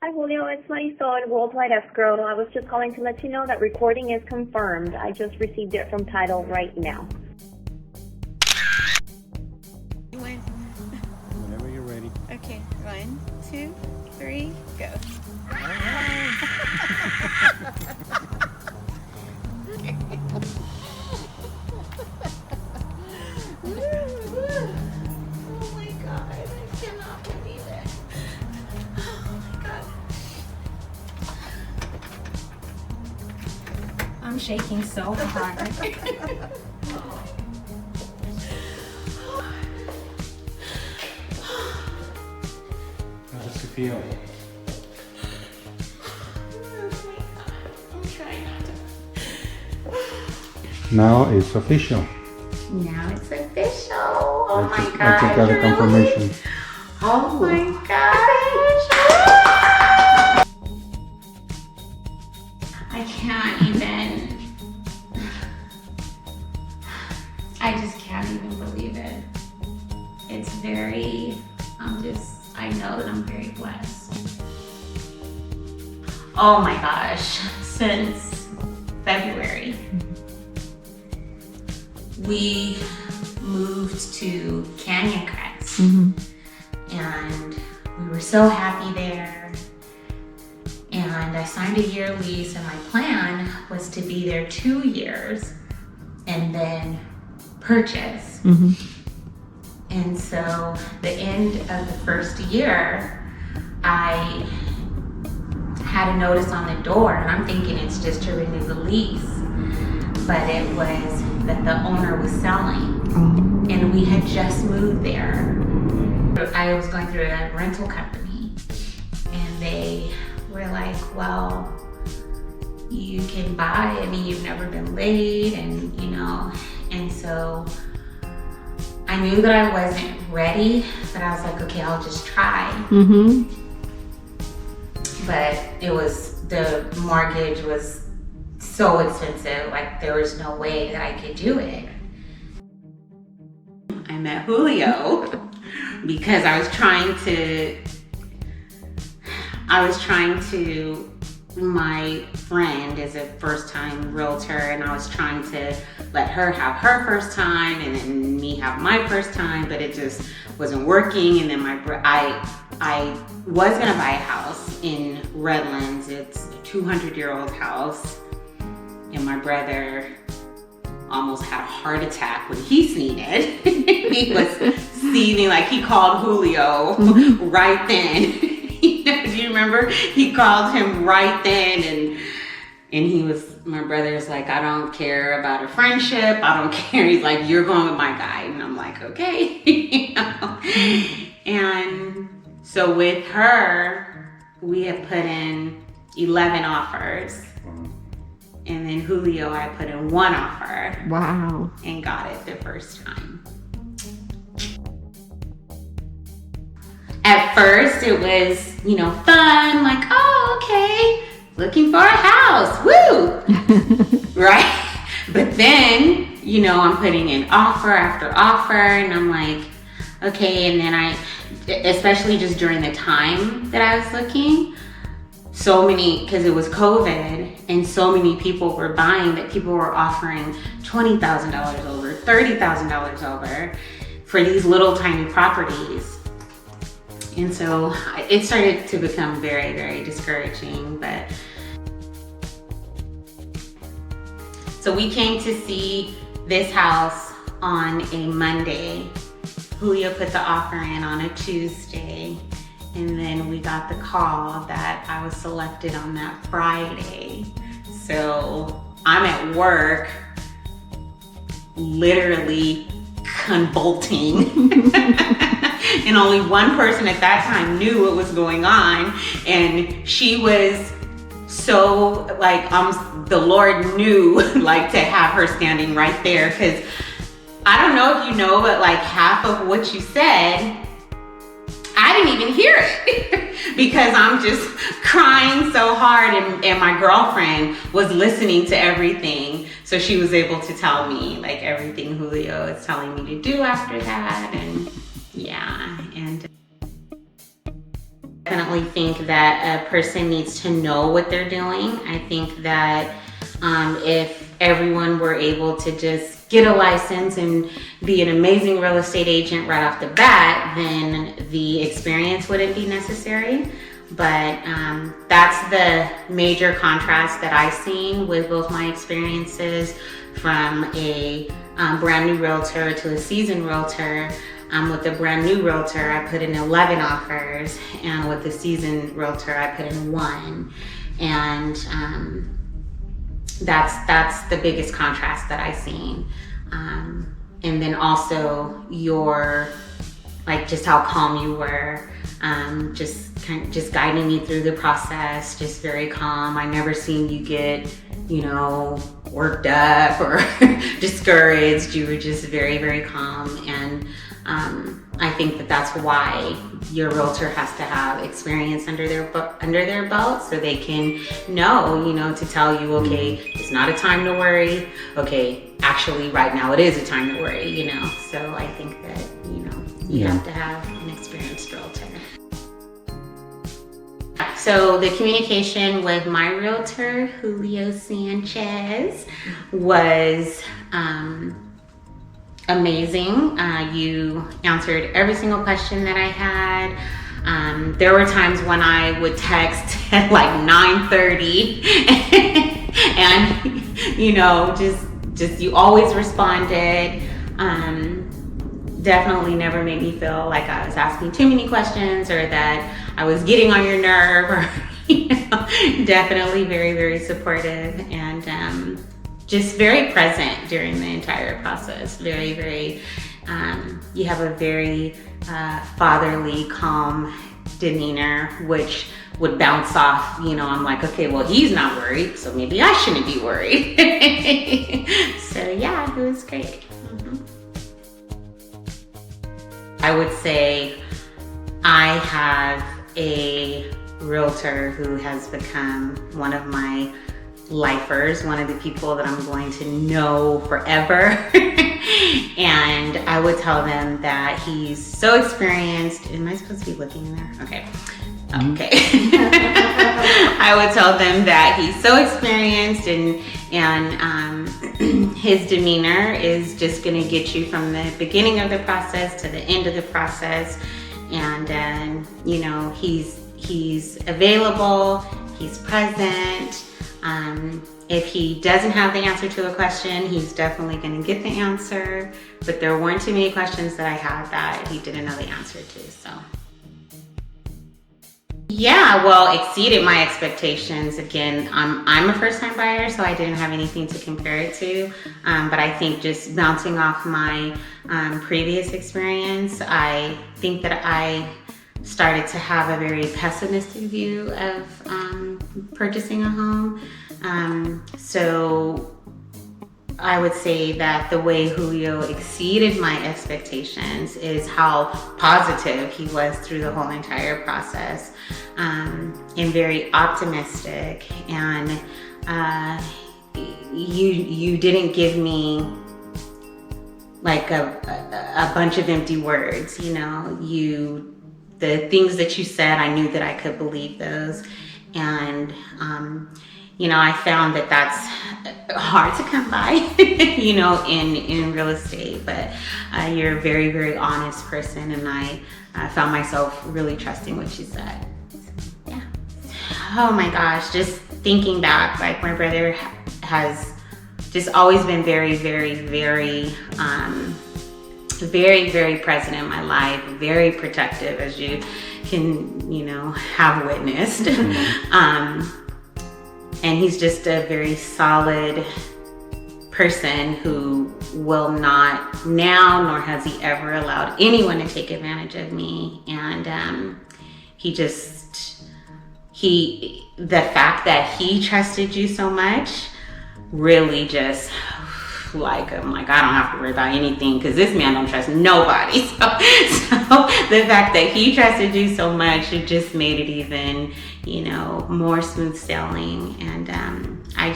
Hi Julio, it's Marisol at Worldwide Escrow. I was just calling to let you know that recording is confirmed. I just received it from Title right now. Whenever you're ready. Okay, 1, 2, 3, go. Oh my God, I cannot believe it. Oh my God. I'm shaking so hard. How does it feel? I'm trying not to. Now it's official. Now it's official. Oh my I gosh. just got a confirmation. Oh my gosh. I can't even. I just can't even believe it. It's very, I know that I'm very blessed. Oh my gosh, since February, we moved to Canyon Crest, and we were so happy there. And I signed a year lease, and my plan was to be there 2 years and then purchase. And so the end of the first year, I had a notice on the door, and I'm thinking it's just to renew the lease, but it was that the owner was selling, and we had just moved there. I was going through a rental company, and they were like, well, you can buy, I mean, you've never been late, and you know, and so I knew that I wasn't ready, but I was like, okay, I'll just try. But it was, the mortgage was so expensive, like there was no way that I could do it. I met Julio because I was trying to, my friend is a first-time realtor, and I was trying to let her have her first time and then me have my first time, but it just wasn't working. And then I was gonna buy a house in Redlands. It's a 200-year-old house, and my brother almost had a heart attack when he seen it. He was seething, like he called Julio right then. Do you remember? He called him right then, and he was, my brother's like, I don't care about a friendship. I don't care. He's like, you're going with my guy. And I'm like, okay. You know? And so with her, we had put in 11 offers. And then Julio, I put in 1 offer. Wow. And got it the first time. At first, it was, you know, fun, like, oh, okay, looking for a house, woo, right? But then, you know, I'm putting in offer after offer, and I'm like, okay, and then especially just during the time that I was looking, so many, because it was COVID, and so many people were buying that people were offering $20,000 over, $30,000 over for these little tiny properties. And so it started to become very, very discouraging, but. So we came to see this house on a Monday. Julio put the offer in on a Tuesday, and then we got the call that I was selected on that Friday. So I'm at work, literally convulsing. And only one person at that time knew what was going on. And she was so like, the Lord knew like to have her standing right there. Cause I don't know if you know, but like half of what you said, I didn't even hear it because I'm just crying so hard, and my girlfriend was listening to everything. So she was able to tell me like everything Julio is telling me to do after that. And yeah, and Definitely think that a person needs to know what they're doing. I think that if everyone were able to just get a license and be an amazing real estate agent right off the bat, then the experience wouldn't be necessary. But that's the major contrast that I've seen with both my experiences from a brand new realtor to a seasoned realtor. With the brand new realtor, I put in 11 offers, and with the seasoned realtor, I put in 1. And that's the biggest contrast that I've seen. And then also just how calm you were, just guiding me through the process, just very calm. I never seen you get, worked up or discouraged. You were just very, very calm. And I think that that's why your realtor has to have experience under their belt, so they can know, to tell you, okay, it's not a time to worry. Okay, actually right now it is a time to worry, So I think that, you have to have an experienced realtor. So the communication with my realtor, Julio Sanchez, was amazing. You answered every single question that I had. There were times when I would text at like 9:30 and just you always responded. Definitely never made me feel like I was asking too many questions or that I was getting on your nerve, or definitely very, very supportive, and just very present during the entire process. Very, very, you have a very fatherly, calm demeanor, which would bounce off, I'm like, okay, well, he's not worried, so maybe I shouldn't be worried. So yeah, it was great. I would say I have a realtor who has become one of my lifers, one of the people that I'm going to know forever. And I would tell them that he's so experienced. Am I supposed to be looking in there? Okay. Okay. I would tell them that he's so experienced, and his demeanor is just going to get you from the beginning of the process to the end of the process. And he's available, he's present. If he doesn't have the answer to a question, he's definitely going to get the answer. But there weren't too many questions that I had that he didn't know the answer to. So yeah, well, exceeded my expectations. Again, I'm a first-time buyer, so I didn't have anything to compare it to. But I think just bouncing off my previous experience, I think that I started to have a very pessimistic view of purchasing a home. So I would say that the way Julio exceeded my expectations is how positive he was through the whole entire process, and very optimistic. And you didn't give me like a bunch of empty words, the things that you said, I knew that I could believe those. And I found that that's hard to come by, in real estate. But you're a very, very honest person, and I found myself really trusting what you said. Yeah. Oh my gosh, just thinking back, like my brother has just always been very, very, very, very, very present in my life, very protective, as you can, have witnessed. Mm-hmm. And he's just a very solid person who will not now, nor has he ever allowed anyone to take advantage of me. And the fact that he trusted you so much really just I'm like, I don't have to worry about anything because this man don't trust nobody. So the fact that he trusted you so much, it just made it even, more smooth sailing. And I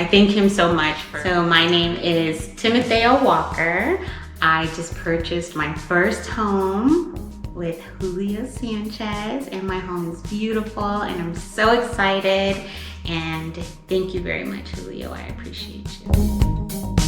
thank him so much. So my name is Timothy Walker. I just purchased my first home with Julio Sanchez, and my home is beautiful and I'm so excited. And thank you very much, Julio. I appreciate you.